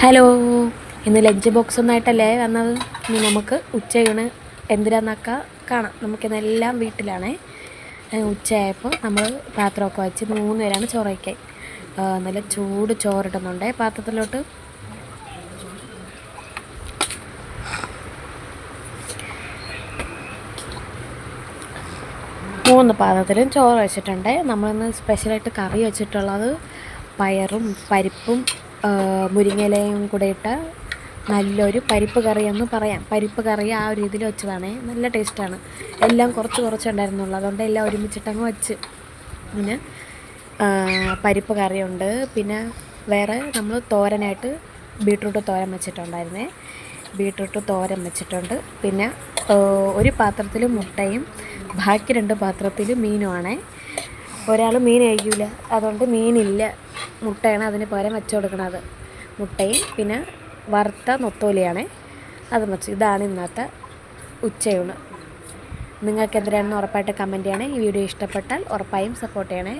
Hello, ഇന്ന് lunch box ഒന്നായിട്ടല്ലേ വന്നത്. ഇനി നമുക്ക് ഉച്ചയൂണ് എന്തിനാന്നൊക്കെ കാണാം. നമുക്കിതെല്ലാം വീട്ടിലാണേ. ഉച്ചയായപ്പോൾ നമ്മൾ പാത്രമൊക്കെ വെച്ച് 3 പേരാണ് ചോറ് വയ്ക്കാൻ. നല്ല ചൂട് ചോറിടുന്നുണ്ട് പാത്രത്തിലോട്ട്. മൂന്ന് പാത്രത്തിലും ചോറ് വെച്ചിട്ടുണ്ട്. നമ്മളിന്ന് സ്പെഷ്യലായിട്ട് കറി വെച്ചിട്ടുള്ളത് പയറും പരിപ്പും മുരിങ്ങയിലയും കൂടെ ഇട്ട നല്ലൊരു പരിപ്പ് കറി എന്ന് പറയാം. പരിപ്പ് കറി ആ ഒരു രീതിയിൽ വെച്ചതാണേ. നല്ല ടേസ്റ്റാണ്. എല്ലാം കുറച്ചുണ്ടായിരുന്നുള്ളൂ, അതുകൊണ്ട് എല്ലാം ഒരുമിച്ചിട്ടങ്ങ് വെച്ച്. പിന്നെ പരിപ്പ് കറിയുണ്ട്. പിന്നെ വേറെ നമ്മൾ തോരനായിട്ട് ബീട്രൂട്ട് തോരൻ വെച്ചിട്ടുണ്ടായിരുന്നേ. ബീട്രൂട്ട് തോരൻ വെച്ചിട്ടുണ്ട്. പിന്നെ ഒരു പാത്രത്തിൽ മുട്ടയും ബാക്കി 2 പാത്രത്തിൽ മീനുമാണേ. ഒരാൾ മീൻ കഴിക്കില്ല, അതുകൊണ്ട് മീനില്ല, മുട്ടയാണ് അതിന് പകരം വെച്ച് കൊടുക്കുന്നത്. മുട്ടയും പിന്നെ വറുത്ത നൊത്തോലിയാണേ, അതും വെച്ച്. ഇതാണ് ഇന്നത്തെ ഉച്ചയൂണ്. നിങ്ങൾക്ക് എന്തിനാണെന്ന് ഉറപ്പായിട്ട് കമൻറ്റ് ചെയ്യണേ. ഈ വീഡിയോ ഇഷ്ടപ്പെട്ടാൽ ഉറപ്പായും സപ്പോർട്ട് ചെയ്യണേ.